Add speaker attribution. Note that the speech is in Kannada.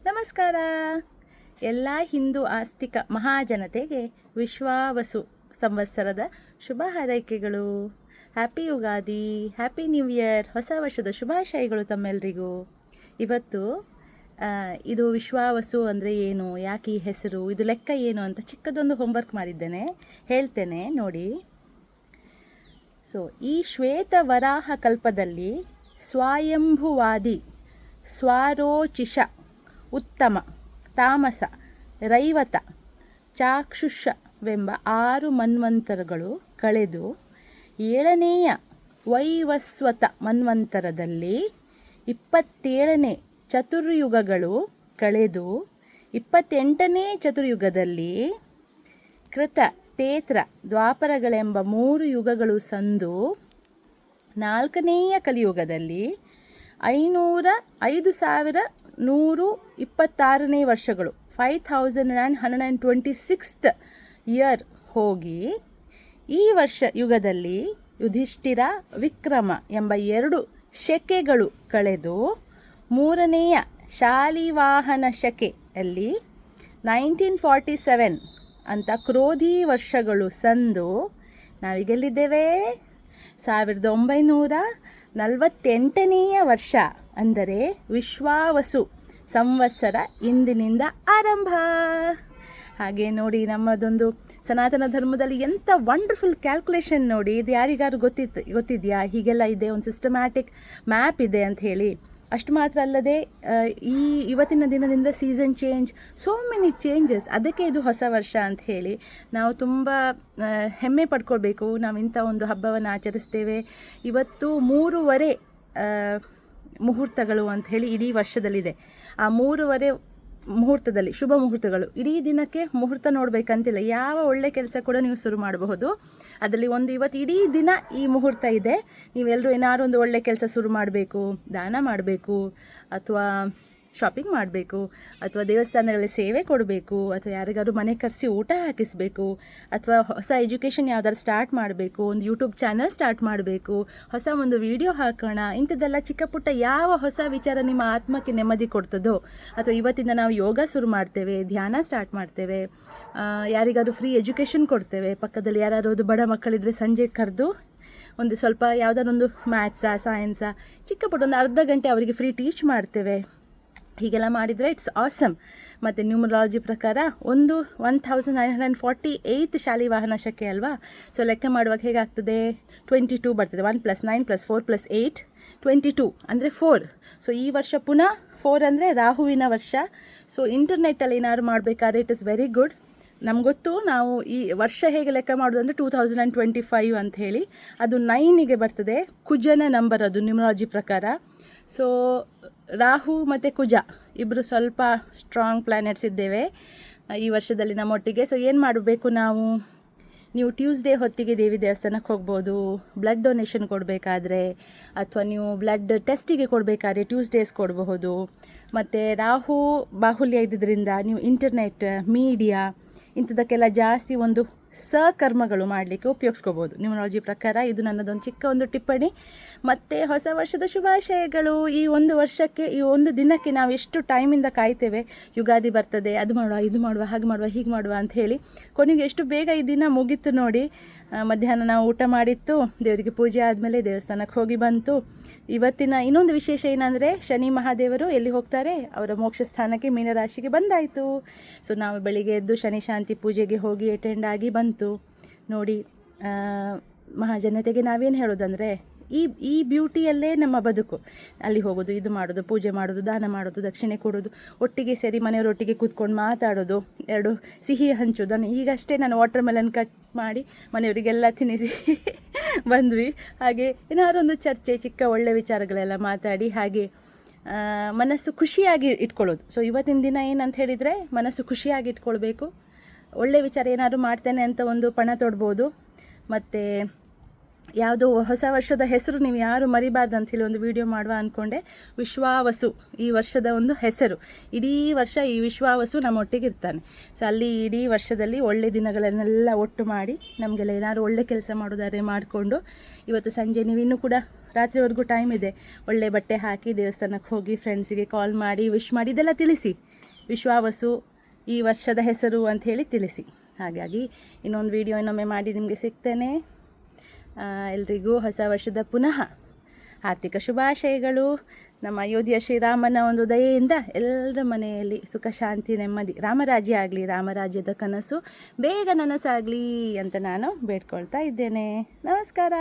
Speaker 1: ನಮಸ್ಕಾರ. ಎಲ್ಲ ಹಿಂದೂ ಆಸ್ತಿಕ ಮಹಾಜನತೆಗೆ ವಿಶ್ವಾವಸು ಸಂವತ್ಸರದ ಶುಭ ಹಾರೈಕೆಗಳು. Happy Ugadi, happy new year, ಹೊಸ ವರ್ಷದ ಶುಭಾಶಯಗಳು ತಮ್ಮೆಲ್ಲರಿಗೂ. ಇವತ್ತು ಇದು ವಿಶ್ವಾವಸು ಅಂದರೆ ಏನು, ಯಾಕೆ ಈ ಹೆಸರು, ಇದು ಲೆಕ್ಕ ಏನು ಅಂತ ಚಿಕ್ಕದೊಂದು ಹೋಮ್ವರ್ಕ್ ಮಾಡಿದ್ದೇನೆ, ಹೇಳ್ತೇನೆ ನೋಡಿ. ಸೊ ಈ ಶ್ವೇತ ವರಾಹ ಕಲ್ಪದಲ್ಲಿ ಸ್ವಯಂಭುವಾದಿ, ಸ್ವಾರೋಚಿಷ, ಉತ್ತಮ, ತಾಮಸ, ರೈವತ, ಚಾಕ್ಷುಷವೆಂಬ 6 ಮನ್ವಂತರಗಳು ಕಳೆದು 7ನೇಯ ವೈವಸ್ವತ ಮನ್ವಂತರದಲ್ಲಿ 27ನೇ ಚತುರ್ಯುಗಗಳು ಕಳೆದು 28ನೇ ಚತುರ್ಯುಗದಲ್ಲಿ ಕೃತ, ತೇತ್ರ, ದ್ವಾಪರಗಳೆಂಬ 3 ಯುಗಗಳು ಸಂದು 4ನೇಯ ಕಲಿಯುಗದಲ್ಲಿ 5126ನೇ ವರ್ಷಗಳು 5126th ಇಯರ್ ಹೋಗಿ ಈ ವರ್ಷ ಯುಗದಲ್ಲಿ ಯುಧಿಷ್ಠಿರ, ವಿಕ್ರಮ ಎಂಬ 2 ಶಕೆಗಳು ಕಳೆದು 3ನೇಯ ಶಾಲಿವಾಹನ ಶಕೆಯಲ್ಲಿ 1947 ಅಂತ ಕ್ರೋಧಿ ವರ್ಷಗಳು ಸಂದು ನಾವೀಗೆಲ್ಲಿದ್ದೇವೆ 1948ನೇಯ ವರ್ಷ, ಅಂದರೆ ವಿಶ್ವಾವಸು ಸಂವತ್ಸರ ಇಂದಿನಿಂದ ಆರಂಭ. ಹಾಗೆ ನೋಡಿ, ನಮ್ಮದೊಂದು ಸನಾತನ ಧರ್ಮದಲ್ಲಿ ಎಂಥ ವಂಡರ್ಫುಲ್ ಕ್ಯಾಲ್ಕುಲೇಷನ್ ನೋಡಿ. ಇದು ಯಾರಿಗಾರು ಗೊತ್ತಿದೆಯಾ? ಹೀಗೆಲ್ಲ ಇದೆ, ಒಂದು ಸಿಸ್ಟಮ್ಯಾಟಿಕ್ ಮ್ಯಾಪ್ ಇದೆ ಅಂತ ಹೇಳಿ. ಅಷ್ಟು ಮಾತ್ರ ಅಲ್ಲದೆ ಇವತ್ತಿನ ದಿನದಿಂದ season change, so many changes. ಅದಕ್ಕೆ ಇದು ಹೊಸ ವರ್ಷ ಅಂತ ಹೇಳಿ ನಾವು ತುಂಬ ಹೆಮ್ಮೆ ಪಡ್ಕೊಳ್ಬೇಕು. ನಾವು ಇಂಥ ಒಂದು ಹಬ್ಬವನ್ನು ಆಚರಿಸ್ತೇವೆ. ಇವತ್ತು 3 ಮುಹೂರ್ತಗಳು ಅಂತ ಹೇಳಿ ಇಡೀ ವರ್ಷದಲ್ಲಿದೆ. ಆ 3 ಮುಹೂರ್ತದಲ್ಲಿ ಶುಭ ಮುಹೂರ್ತಗಳು. ಇಡೀ ದಿನಕ್ಕೆ ಮುಹೂರ್ತ ನೋಡಬೇಕಂತಿಲ್ಲ, ಯಾವ ಒಳ್ಳೆ ಕೆಲಸ ಕೂಡ ನೀವು ಶುರು ಮಾಡಬಹುದು. ಅದರಲ್ಲಿ ಇವತ್ತು ಇಡೀ ದಿನ ಈ ಮುಹೂರ್ತ ಇದೆ. ನೀವೆಲ್ಲರೂ ಏನಾದ್ರು ಒಂದು ಒಳ್ಳೆ ಕೆಲಸ ಶುರು ಮಾಡಬೇಕು, ದಾನ ಮಾಡಬೇಕು, ಅಥವಾ ಶಾಪಿಂಗ್ ಮಾಡಬೇಕು, ಅಥವಾ ದೇವಸ್ಥಾನಗಳಲ್ಲಿ ಸೇವೆ ಕೊಡಬೇಕು, ಅಥವಾ ಯಾರಿಗಾದ್ರು ಮನೆ ಕರೆಸಿ ಊಟ ಹಾಕಿಸಬೇಕು, ಅಥವಾ ಹೊಸ ಎಜುಕೇಷನ್ ಯಾವ್ದಾದ್ರು ಸ್ಟಾರ್ಟ್ ಮಾಡಬೇಕು, ಒಂದು ಯೂಟ್ಯೂಬ್ ಚಾನಲ್ ಸ್ಟಾರ್ಟ್ ಮಾಡಬೇಕು, ಹೊಸ ಒಂದು ವಿಡಿಯೋ ಹಾಕೋಣ. ಇಂಥದ್ದೆಲ್ಲ ಚಿಕ್ಕ ಪುಟ್ಟ ಯಾವ ಹೊಸ ವಿಚಾರ ನಿಮ್ಮ ಆತ್ಮಕ್ಕೆ ನೆಮ್ಮದಿ ಕೊಡ್ತದೋ, ಅಥವಾ ಇವತ್ತಿಂದ ನಾವು ಯೋಗ ಶುರು ಮಾಡ್ತೇವೆ, ಧ್ಯಾನ ಸ್ಟಾರ್ಟ್ ಮಾಡ್ತೇವೆ, ಯಾರಿಗಾದ್ರು ಫ್ರೀ ಎಜುಕೇಷನ್ ಕೊಡ್ತೇವೆ, ಪಕ್ಕದಲ್ಲಿ ಯಾರಾದ್ರು ಬಡ ಮಕ್ಕಳಿದ್ರೆ ಸಂಜೆ ಕರೆದು ಒಂದು ಸ್ವಲ್ಪ ಯಾವುದಾರೊಂದು ಮ್ಯಾಥ್ಸಾ, ಸೈನ್ಸಾ, ಚಿಕ್ಕ ಪುಟ್ಟ ಒಂದು ಅರ್ಧ ಗಂಟೆ ಅವರಿಗೆ ಫ್ರೀ ಟೀಚ್ ಮಾಡ್ತೇವೆ. ಹೀಗೆಲ್ಲ ಮಾಡಿದರೆ ಇಟ್ಸ್ ಆಸಮ್. ಮತ್ತು ನ್ಯೂಮರಾಲಜಿ ಪ್ರಕಾರ 1948 ಶಾಲಿವಾಹನ ಶಕೆ ಅಲ್ವಾ. ಸೊ ಲೆಕ್ಕ ಮಾಡುವಾಗ ಹೇಗಾಗ್ತದೆ, 22 ಬರ್ತದೆ. 1 + 9 + 4 + 8 22 ಅಂದರೆ 4. ಸೊ ಈ ವರ್ಷ ಪುನಃ 4 ಅಂದರೆ ರಾಹುವಿನ ವರ್ಷ. ಸೊ ಇಂಟರ್ನೆಟ್ಟಲ್ಲಿ ಏನಾದ್ರು ಮಾಡಬೇಕಾದ್ರೆ ಇಟ್ ಇಸ್ ವೆರಿ ಗುಡ್. ನಮ್ಗೆ ಗೊತ್ತು, ನಾವು ಈ ವರ್ಷ ಹೇಗೆ ಲೆಕ್ಕ ಮಾಡೋದು ಅಂದರೆ 2025 ಅಂತ ಹೇಳಿ. ಅದು 9ಗೆ ಬರ್ತದೆ, ಕುಜನ ನಂಬರ್ ಅದು ನ್ಯೂಮರಾಲಜಿ ಪ್ರಕಾರ. ಸೊ ರಾಹು ಮತ್ತು ಕುಜ ಇಬ್ಬರು ಸ್ವಲ್ಪ ಸ್ಟ್ರಾಂಗ್ ಪ್ಲ್ಯಾನೆಟ್ಸ್ ಇದ್ದೇವೆ ಈ ವರ್ಷದಲ್ಲಿ ನಮ್ಮೊಟ್ಟಿಗೆ. ಸೊ ಏನು ಮಾಡಬೇಕು ನಾವು, ನೀವು ಟ್ಯೂಸ್ಡೇ ಹೊತ್ತಿಗೆ ದೇವಿ ದೇವಸ್ಥಾನಕ್ಕೆ ಹೋಗ್ಬೋದು, ಬ್ಲಡ್ ಡೊನೇಷನ್ ಕೊಡಬೇಕಾದ್ರೆ, ಅಥವಾ ನೀವು ಬ್ಲಡ್ ಟೆಸ್ಟಿಗೆ ಕೊಡಬೇಕಾದ್ರೆ ಟ್ಯೂಸ್ಡೇಸ್ ಕೊಡಬಹುದು. ಮತ್ತು ರಾಹು ಬಾಹುಲ್ಯ ಇದ್ದಿದ್ದರಿಂದ ನೀವು ಇಂಟರ್ನೆಟ್, ಮೀಡಿಯಾ ಇಂಥದಕ್ಕೆಲ್ಲ ಜಾಸ್ತಿ ಒಂದು ಸಕರ್ಮಗಳು ಮಾಡಲಿಕ್ಕೆ ಉಪಯೋಗಿಸ್ಕೋಬೋದು ನ್ಯೂಮರಾಲಜಿ ಪ್ರಕಾರ. ಇದು ನನ್ನದೊಂದು ಚಿಕ್ಕ ಒಂದು ಟಿಪ್ಪಣಿ. ಮತ್ತು ಹೊಸ ವರ್ಷದ ಶುಭಾಶಯಗಳು. ಈ ಒಂದು ವರ್ಷಕ್ಕೆ, ಈ ಒಂದು ದಿನಕ್ಕೆ ನಾವು ಎಷ್ಟು ಟೈಮಿಂದ ಕಾಯ್ತೇವೆ, ಯುಗಾದಿ ಬರ್ತದೆ, ಅದು ಮಾಡುವ, ಇದು ಮಾಡುವ, ಹಾಗೆ ಮಾಡುವ, ಹೀಗೆ ಮಾಡುವ ಅಂತ ಹೇಳಿ. ಕೊನೆಗೆ ಎಷ್ಟು ಬೇಗ ಈ ದಿನ ಮುಗೀತು ನೋಡಿ. ಮಧ್ಯಾಹ್ನ ನಾವು ಊಟ ಮಾಡಿತ್ತು, ದೇವರಿಗೆ ಪೂಜೆ ಆದಮೇಲೆ ದೇವಸ್ಥಾನಕ್ಕೆ ಹೋಗಿ ಬಂತು. ಇವತ್ತಿನ ಇನ್ನೊಂದು ವಿಶೇಷ ಏನಂದರೆ, ಶನಿ ಮಹಾದೇವರು ಎಲ್ಲಿ ಹೋಗ್ತಾರೆ, ಅವರ ಮೋಕ್ಷ ಸ್ಥಾನಕ್ಕೆ ಮೀನರಾಶಿಗೆ ಬಂದಾಯಿತು. ಸೊ ನಾವು ಬೆಳಿಗ್ಗೆ ಎದ್ದು ಶನಿ ಶಾಂತಿ ಪೂಜೆಗೆ ಹೋಗಿ ಅಟೆಂಡ್ ಆಗಿ ಬಂತು ನೋಡಿ. ಮಹಾಜನತೆಗೆ ನಾವೇನು ಹೇಳೋದಂದರೆ, ಈ ಬ್ಯೂಟಿಯಲ್ಲೇ ನಮ್ಮ ಬದುಕು. ಅಲ್ಲಿ ಹೋಗೋದು, ಇದು ಮಾಡೋದು, ಪೂಜೆ ಮಾಡೋದು, ದಾನ ಮಾಡೋದು, ದಕ್ಷಿಣೆ ಕೊಡೋದು, ಒಟ್ಟಿಗೆ ಸೇರಿ ಮನೆಯವರೊಟ್ಟಿಗೆ ಕೂತ್ಕೊಂಡು ಮಾತಾಡೋದು, 2 ಸಿಹಿ ಹಂಚೋದು. ಈಗಷ್ಟೇ ನಾನು ವಾಟರ್ ಮೆಲನ್ ಕಟ್ ಮಾಡಿ ಮನೆಯವರಿಗೆಲ್ಲ ತಿನ್ನಿಸಿ ಬಂದ್ವಿ. ಹಾಗೆ ಏನಾದ್ರು ಒಂದು ಚರ್ಚೆ, ಚಿಕ್ಕ ಒಳ್ಳೆ ವಿಚಾರಗಳೆಲ್ಲ ಮಾತಾಡಿ, ಹಾಗೆ ಮನಸ್ಸು ಖುಷಿಯಾಗಿ ಇಟ್ಕೊಳ್ಳೋದು. ಸೊ ಇವತ್ತಿನ ದಿನ ಏನಂತ ಹೇಳಿದರೆ, ಮನಸ್ಸು ಖುಷಿಯಾಗಿ ಇಟ್ಕೊಳ್ಬೇಕು. ಒಳ್ಳೆ ವಿಚಾರ ಏನಾದ್ರು ಮಾಡ್ತೇನೆ ಅಂತ ಒಂದು ಪಣ ತೊಡ್ಬೋದು. ಮತ್ತು ಯಾವುದೋ ಹೊಸ ವರ್ಷದ ಹೆಸರು ನೀವು ಯಾರು ಮರಿಬಾರ್ದು ಅಂಥೇಳಿ ಒಂದು ವಿಡಿಯೋ ಮಾಡುವ ಅಂದ್ಕೊಂಡೆ. ವಿಶ್ವಾವಸು ಈ ವರ್ಷದ ಒಂದು ಹೆಸರು. ಇಡೀ ವರ್ಷ ಈ ವಿಶ್ವಾವಸು ನಮ್ಮೊಟ್ಟಿಗೆ ಇರ್ತಾನೆ. ಸೊ ಅಲ್ಲಿ ಇಡೀ ವರ್ಷದಲ್ಲಿ ಒಳ್ಳೆ ದಿನಗಳನ್ನೆಲ್ಲ ಒಟ್ಟು ಮಾಡಿ ನಮಗೆಲ್ಲ ಏನಾದ್ರು ಒಳ್ಳೆ ಕೆಲಸ ಮಾಡೋದಾದ್ರೆ ಮಾಡಿಕೊಂಡು, ಇವತ್ತು ಸಂಜೆ ನೀವು ಇನ್ನೂ ಕೂಡ ರಾತ್ರಿವರೆಗೂ ಟೈಮ್ ಇದೆ. ಒಳ್ಳೆ ಬಟ್ಟೆ ಹಾಕಿ ದೇವಸ್ಥಾನಕ್ಕೆ ಹೋಗಿ ಫ್ರೆಂಡ್ಸಿಗೆ ಕಾಲ್ ಮಾಡಿ ವಿಶ್ ಮಾಡಿ ಇದೆಲ್ಲ ತಿಳಿಸಿ. ವಿಶ್ವಾವಸು ಈ ವರ್ಷದ ಹೆಸರು ಅಂಥೇಳಿ ತಿಳಿಸಿ. ಹಾಗಾಗಿ ಇನ್ನೊಂದು ವಿಡಿಯೋ ಇನ್ನೊಮ್ಮೆ ಮಾಡಿ ನಿಮಗೆ ಸಿಗ್ತೇನೆ. ಎಲ್ರಿಗೂ ಹೊಸ ವರ್ಷದ ಪುನಃ ಆರ್ಥಿಕ ಶುಭಾಶಯಗಳು. ನಮ್ಮ ಅಯೋಧ್ಯೆಯ ಶ್ರೀರಾಮನ ಒಂದು ದಯೆಯಿಂದ ಎಲ್ಲರ ಮನೆಯಲ್ಲಿ ಸುಖ ಶಾಂತಿ ನೆಮ್ಮದಿ ರಾಮರಾಜ್ಯ ಆಗಲಿ, ರಾಮರಾಜ್ಯದ ಕನಸು ಬೇಗ ನನಸಾಗಲಿ ಅಂತ ನಾನು ಬೇಡ್ಕೊಳ್ತಾ ಇದ್ದೇನೆ. ನಮಸ್ಕಾರ.